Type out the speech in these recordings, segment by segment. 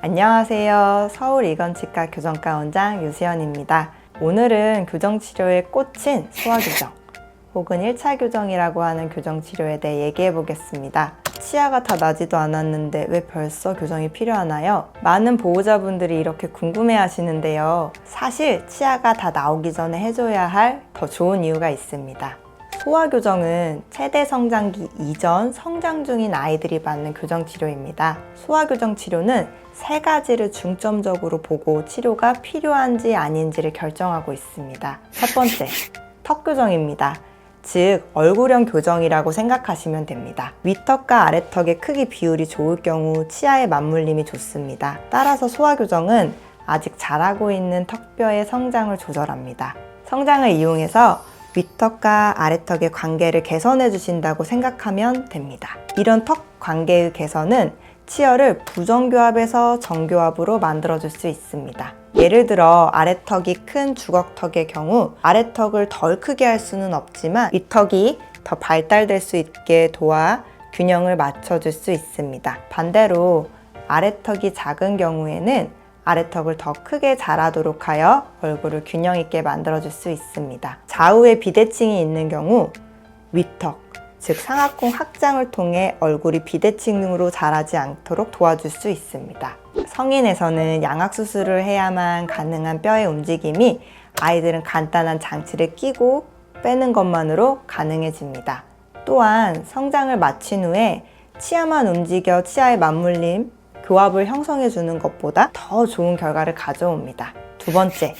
안녕하세요. 서울이건치과 교정과 원장 유수연입니다. 오늘은 교정치료의 꽃인 소화교정 혹은 1차 교정이라고 하는 교정치료에 대해 얘기해 보겠습니다. 치아가 다 나지도 않았는데 왜 벌써 교정이 필요하나요? 많은 보호자분들이 이렇게 궁금해 하시는데요. 사실 치아가 다 나오기 전에 해줘야 할 더 좋은 이유가 있습니다. 소화교정은 최대 성장기 이전 성장 중인 아이들이 받는 교정치료입니다. 소화교정 치료는 세 가지를 중점적으로 보고 치료가 필요한지 아닌지를 결정하고 있습니다. 첫 번째, 턱교정입니다. 즉, 얼굴형 교정이라고 생각하시면 됩니다. 윗턱과 아래턱의 크기 비율이 좋을 경우 치아의 맞물림이 좋습니다. 따라서 소화교정은 아직 자라고 있는 턱뼈의 성장을 조절합니다. 성장을 이용해서 윗턱과 아래턱의 관계를 개선해 주신다고 생각하면 됩니다. 이런 턱 관계의 개선은 치열을 부정교합에서 정교합으로 만들어줄 수 있습니다. 예를 들어 아래턱이 큰 주걱턱의 경우 아래턱을 덜 크게 할 수는 없지만 윗턱이 더 발달될 수 있게 도와 균형을 맞춰줄 수 있습니다. 반대로 아래턱이 작은 경우에는 아래턱을 더 크게 자라도록 하여 얼굴을 균형 있게 만들어줄 수 있습니다. 좌우에 비대칭이 있는 경우 윗턱, 즉 상악콩 확장을 통해 얼굴이 비대칭으로 자라지 않도록 도와줄 수 있습니다. 성인에서는 양악수술을 해야만 가능한 뼈의 움직임이 아이들은 간단한 장치를 끼고 빼는 것만으로 가능해집니다. 또한 성장을 마친 후에 치아만 움직여 치아의 맞물림, 교합을 형성해 주는 것보다 더 좋은 결과를 가져옵니다. 두 번째,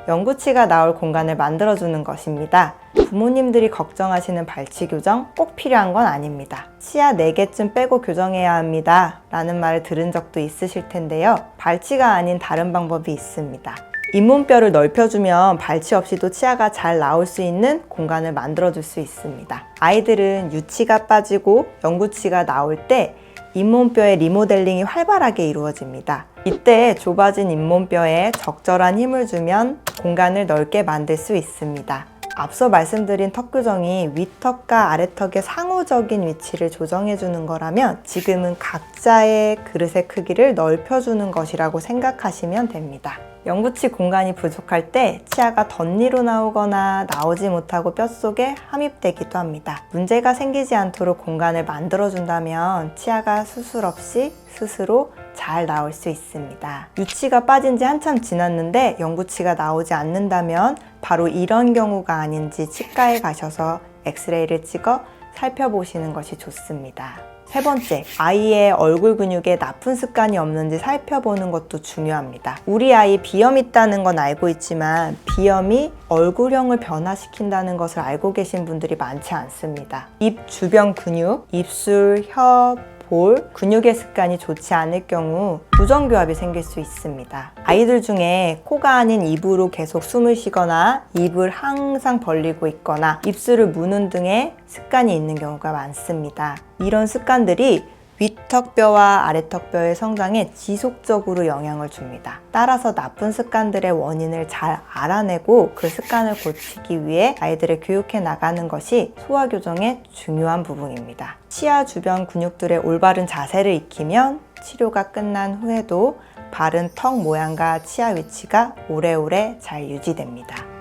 영구치가 나올 공간을 만들어주는 것입니다. 부모님들이 걱정하시는 발치 교정 꼭 필요한 건 아닙니다. 치아 4개쯤 빼고 교정해야 합니다 라는 말을 들은 적도 있으실 텐데요. 발치가 아닌 다른 방법이 있습니다. 잇몸뼈를 넓혀주면 발치 없이도 치아가 잘 나올 수 있는 공간을 만들어줄 수 있습니다. 아이들은 유치가 빠지고 영구치가 나올 때 잇몸뼈의 리모델링이 활발하게 이루어집니다. 이때 좁아진 잇몸뼈에 적절한 힘을 주면 공간을 넓게 만들 수 있습니다. 앞서 말씀드린 턱 교정이 윗턱과 아래턱의 상호적인 위치를 조정해 주는 거라면 지금은 각자의 그릇의 크기를 넓혀주는 것이라고 생각하시면 됩니다. 영구치 공간이 부족할 때 치아가 덧니로 나오거나 나오지 못하고 뼛속에 함입되기도 합니다. 문제가 생기지 않도록 공간을 만들어준다면 치아가 수술 없이 스스로 잘 나올 수 있습니다. 유치가 빠진 지 한참 지났는데 영구치가 나오지 않는다면 바로 이런 경우가 아닌지 치과에 가셔서 엑스레이를 찍어 살펴보시는 것이 좋습니다. 세 번째, 아이의 얼굴 근육에 나쁜 습관이 없는지 살펴보는 것도 중요합니다. 우리 아이 비염 있다는 건 알고 있지만 비염이 얼굴형을 변화시킨다는 것을 알고 계신 분들이 많지 않습니다. 입 주변 근육, 입술, 혀, 볼, 근육의 습관이 좋지 않을 경우 부정교합이 생길 수 있습니다. 아이들 중에 코가 아닌 입으로 계속 숨을 쉬거나 입을 항상 벌리고 있거나 입술을 무는 등의 습관이 있는 경우가 많습니다. 이런 습관들이 윗턱뼈와 아래턱뼈의 성장에 지속적으로 영향을 줍니다. 따라서 나쁜 습관들의 원인을 잘 알아내고 그 습관을 고치기 위해 아이들을 교육해 나가는 것이 소화교정의 중요한 부분입니다. 치아 주변 근육들의 올바른 자세를 익히면 치료가 끝난 후에도 바른 턱 모양과 치아 위치가 오래오래 잘 유지됩니다.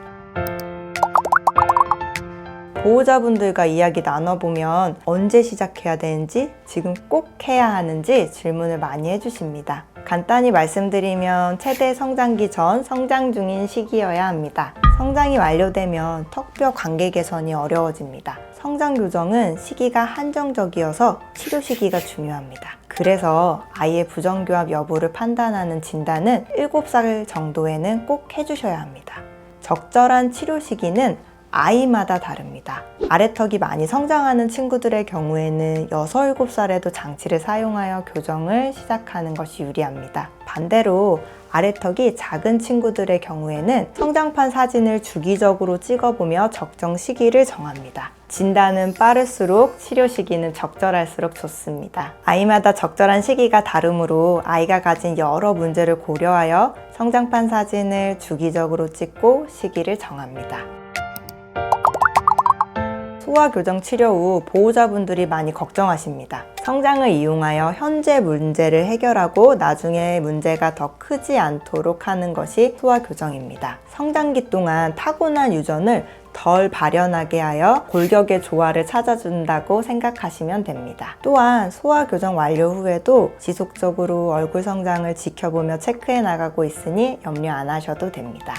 보호자분들과 이야기 나눠보면 언제 시작해야 되는지, 지금 꼭 해야 하는지 질문을 많이 해주십니다. 간단히 말씀드리면 최대 성장기 전 성장 중인 시기여야 합니다. 성장이 완료되면 턱뼈 관계 개선이 어려워집니다. 성장 교정은 시기가 한정적이어서 치료 시기가 중요합니다. 그래서 아이의 부정교합 여부를 판단하는 진단은 7살 정도에는 꼭 해주셔야 합니다. 적절한 치료 시기는 아이마다 다릅니다. 아래턱이 많이 성장하는 친구들의 경우에는 6, 7살에도 장치를 사용하여 교정을 시작하는 것이 유리합니다. 반대로 아래턱이 작은 친구들의 경우에는 성장판 사진을 주기적으로 찍어보며 적정 시기를 정합니다. 진단은 빠를수록 치료 시기는 적절할수록 좋습니다. 아이마다 적절한 시기가 다르므로 아이가 가진 여러 문제를 고려하여 성장판 사진을 주기적으로 찍고 시기를 정합니다. 소아 교정 치료 후 보호자분들이 많이 걱정하십니다. 성장을 이용하여 현재 문제를 해결하고 나중에 문제가 더 크지 않도록 하는 것이 소아 교정입니다. 성장기 동안 타고난 유전을 덜 발현하게 하여 골격의 조화를 찾아준다고 생각하시면 됩니다. 또한 소아 교정 완료 후에도 지속적으로 얼굴 성장을 지켜보며 체크해 나가고 있으니 염려 안 하셔도 됩니다.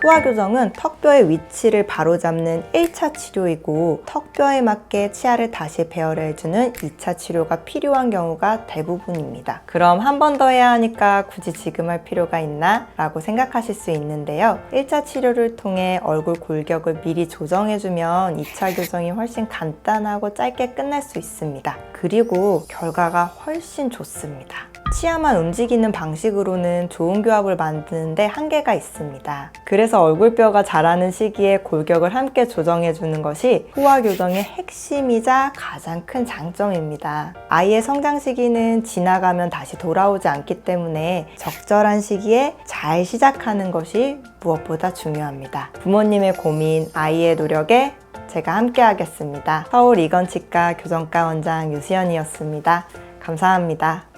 소아 교정은 턱뼈의 위치를 바로잡는 1차 치료이고 턱뼈에 맞게 치아를 다시 배열해주는 2차 치료가 필요한 경우가 대부분입니다. 그럼 한 번 더 해야 하니까 굳이 지금 할 필요가 있나? 라고 생각하실 수 있는데요. 1차 치료를 통해 얼굴 골격을 미리 조정해주면 2차 교정이 훨씬 간단하고 짧게 끝날 수 있습니다. 그리고 결과가 훨씬 좋습니다. 치아만 움직이는 방식으로는 좋은 교합을 만드는데 한계가 있습니다. 그래서 얼굴뼈가 자라는 시기에 골격을 함께 조정해주는 것이 소아 교정의 핵심이자 가장 큰 장점입니다. 아이의 성장 시기는 지나가면 다시 돌아오지 않기 때문에 적절한 시기에 잘 시작하는 것이 무엇보다 중요합니다. 부모님의 고민, 아이의 노력에 제가 함께 하겠습니다. 서울 이건치과 교정과 원장 유수연이었습니다. 감사합니다.